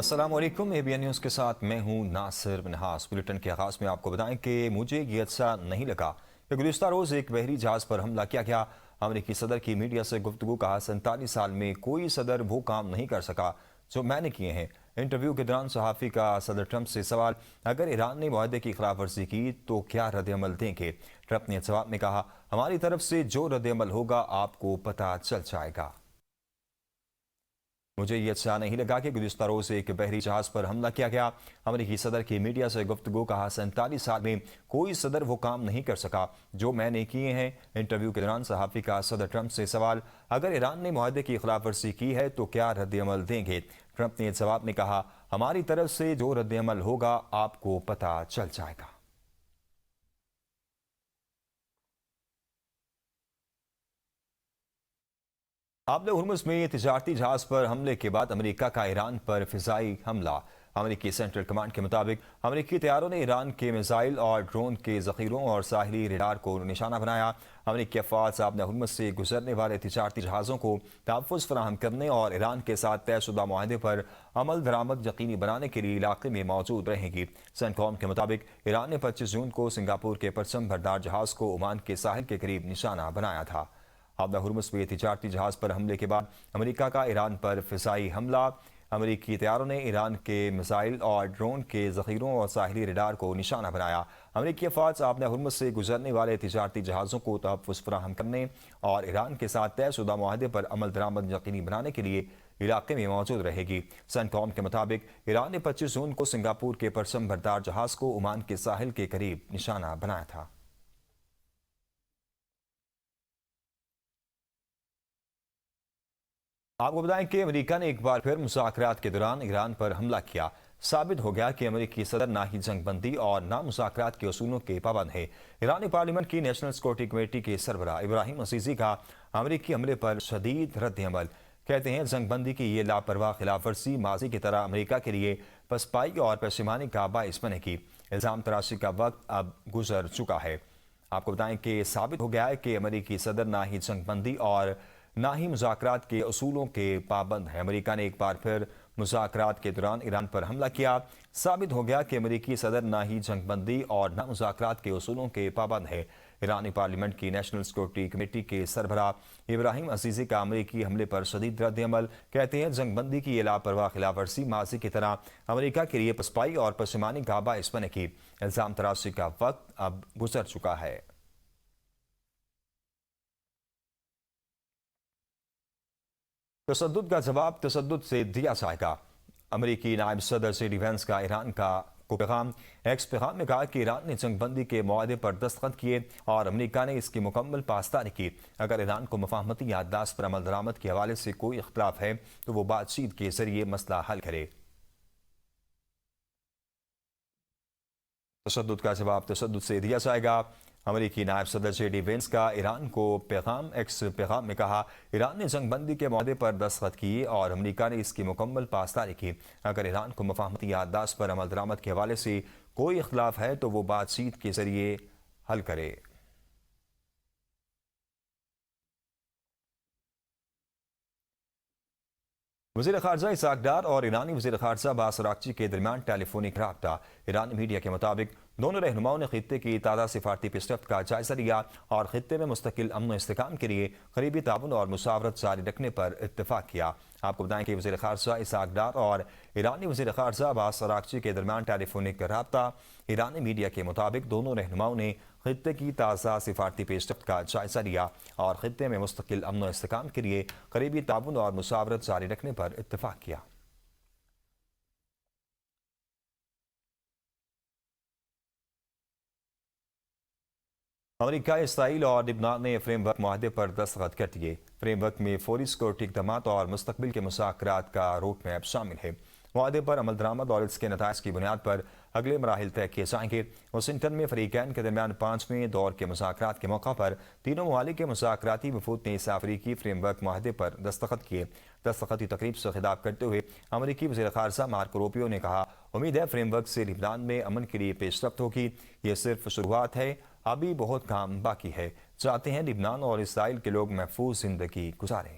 السلام علیکم ABN news کے ساتھ میں ہوں ناصر منہاس۔ بلیٹن کے آغاز میں آپ کو بتائیں کہ مجھے یہ اچھا نہیں لگا کہ گزشتہ روز ایک بحری جہاز پر حملہ کیا گیا۔ امریکی صدر کی میڈیا سے گفتگو کہا 47 سال میں کوئی صدر وہ کام نہیں کر سکا جو میں نے کیے ہیں۔ انٹرویو کے دوران صحافی کا صدر ٹرمپ سے سوال، اگر ایران نے معاہدے کی خلاف ورزی کی تو کیا رد عمل دیں گے؟ ٹرمپ نے جواب میں کہا، ہماری طرف سے جو رد عمل ہوگا آپ کو پتہ چل جائے گا۔ مجھے یہ اچھا نہیں لگا کہ گزشتہ روز ایک بحری جہاز پر حملہ کیا گیا۔ امریکی صدر کی میڈیا سے گفتگو کہا 47 سال میں کوئی صدر وہ کام نہیں کر سکا جو میں نے کیے ہیں۔ انٹرویو کے دوران صحافی کا صدر ٹرمپ سے سوال، اگر ایران نے معاہدے کی خلاف ورزی کی ہے تو کیا رد عمل دیں گے؟ ٹرمپ نے جواب میں کہا، ہماری طرف سے جو رد عمل ہوگا آپ کو پتہ چل جائے گا۔ آبِ ہرمز میں تجارتی جہاز پر حملے کے بعد امریکہ کا ایران پر فضائی حملہ۔ امریکی سینٹرل کمانڈ کے مطابق امریکی طیاروں نے ایران کے میزائل اور ڈرون کے ذخیروں اور ساحلی ریڈار کو نشانہ بنایا۔ امریکی افواج آبِ ہرمز سے گزرنے والے تجارتی جہازوں کو تحفظ فراہم کرنے اور ایران کے ساتھ طے شدہ معاہدے پر عمل درآمد یقینی بنانے کے لیے علاقے میں موجود رہیں گی۔ سینٹکام کے مطابق ایران نے 25 جون کو سنگاپور کے پرچم بردار جہاز کو عمان کے ساحل کے قریب نشانہ بنایا تھا۔ آبِ ہرمز میں تجارتی جہاز پر حملے کے بعد امریکہ کا ایران پر فضائی حملہ۔ امریکی طیاروں نے ایران کے میزائل اور ڈرون کے ذخیروں اور ساحلی ریڈار کو نشانہ بنایا۔ امریکی افواج آبِ ہرمز سے گزرنے والے تجارتی جہازوں کو تحفظ فراہم کرنے اور ایران کے ساتھ طے شدہ معاہدے پر عمل درآمد یقینی بنانے کے لیے علاقے میں موجود رہے گی۔ سینٹکام کے مطابق ایران نے 25 جون کو سنگاپور کے پرچم بردار جہاز کو عمان کے ساحل کے قریب نشانہ بنایا تھا۔ آپ کو بتائیں کہ امریکہ نے ایک بار پھر مذاکرات کے دوران ایران پر حملہ کیا۔ ثابت ہو گیا کہ امریکی صدر نہ ہی جنگ بندی اور نہ مذاکرات کے اصولوں کے پابند ہے۔ ایرانی پارلیمنٹ کی نیشنل سیکورٹی کمیٹی کے سربراہ ابراہیم عزیزی کا امریکی حملے پر شدید رد عمل۔ کہتے ہیں جنگ بندی کی یہ لاپرواہ خلاف ورزی ماضی کی طرح امریکہ کے لیے پسپائی اور پشیمانی کا باعث بنے گی۔ الزام تراشی کا وقت اب گزر چکا ہے۔ آپ کو بتائیں کہ ثابت ہو گیا ہے کہ امریکی صدر نہ ہی جنگ بندی اور نہ ہی مذاکرات کے اصولوں کے پابند ہیں۔ امریکہ نے ایک بار پھر مذاکرات کے دوران ایران پر حملہ کیا۔ ثابت ہو گیا کہ امریکی صدر نہ ہی جنگ بندی اور نہ مذاکرات کے اصولوں کے پابند ہے۔ ایرانی پارلیمنٹ کی نیشنل سیکورٹی کمیٹی کے سربراہ ابراہیم عزیزی کا امریکی حملے پر شدید رد عمل۔ کہتے ہیں جنگ بندی کی یہ لاپرواہ خلاف ورزی ماضی کی طرح امریکہ کے لیے پسپائی اور پشیمانی کا باعث بنے گی۔ الزام تراشی کا وقت اب گزر چکا ہے۔ تشدد کا جواب تشدد سے دیا جائے گا۔ امریکی نائب صدر JD وینس کا ایران کو پیغام۔ ایکس پیغام میں کہا کہ ایران نے جنگ بندی کے معاہدے پر دستخط کیے اور امریکہ نے اس کی مکمل پاسداری کی۔ اگر ایران کو مفاہمتی یادداشت پر عمل درآمد کے حوالے سے کوئی اختلاف ہے تو وہ بات چیت کے ذریعے مسئلہ حل کرے۔ تشدد کا جواب تشدد سے دیا جائے گا۔ امریکی نائب صدر JD وینس کا ایران کو پیغام۔ ایکس پیغام میں کہا، ایران نے جنگ بندی کے معاہدے پر دستخط کیے اور امریکہ نے اس کی مکمل پاسداری کی۔ اگر ایران کو مفاہمتی یادداشت پر عمل درآمد کے حوالے سے کوئی اختلاف ہے تو وہ بات چیت کے ذریعے حل کرے۔ وزیر خارجہ اسحاق ڈار اور ایرانی وزیر خارجہ عباس اراغچی کے درمیان ٹیلی فونک رابطہ۔ ایرانی میڈیا کے مطابق دونوں رہنماؤں نے خطے کی تازہ سفارتی پیش رفت کا جائزہ لیا اور خطے میں مستقل امن و استحکام کے لیے قریبی تعاون اور مشاورت جاری رکھنے پر اتفاق کیا۔ آپ کو بتائیں کہ وزیر خارجہ اسحاق ڈار اور ایرانی وزیر خارجہ عباس اراغچی کے درمیان ٹیلی فونک رابطہ۔ ایرانی میڈیا کے مطابق دونوں رہنماؤں نے خطے کی تازہ سفارتی پیش رفت کا جائزہ لیا اور خطے میں مستقل امن و استحکام کے لیے قریبی تعاون اور مشاورت جاری رکھنے پر اتفاق کیا۔ امریکہ، اسرائیل اور لبنان نے فریم ورک معاہدے پر دستخط کر دیے۔ فریم ورک میں فوری سیکورٹی اقدامات اور مستقبل کے مذاکرات کا روڈ میپ شامل ہے۔ معاہدے پر عمل درآمد اور اس کے نتائج کی بنیاد پر اگلے مراحل طے کیے جائیں گے۔ واشنگٹن میں فریقین کے درمیان 5ویں دور کے مذاکرات کے موقع پر تینوں ممالک کے مذاکراتی وفود نے اس افریقی فریم ورک معاہدے پر دستخط کیے۔ دستخطی تقریب سے خطاب کرتے ہوئے امریکی وزیر خارجہ مارکو روبیو نے کہا، امید ہے فریم ورک سے لبنان میں امن کے لیے پیش رفت ہوگی۔ یہ صرف شروعات ہے، ابھی بہت کام باقی ہے۔ چاہتے ہیں لبنان اور اسرائیل کے لوگ محفوظ زندگی گزاریں۔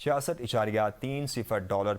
$66.30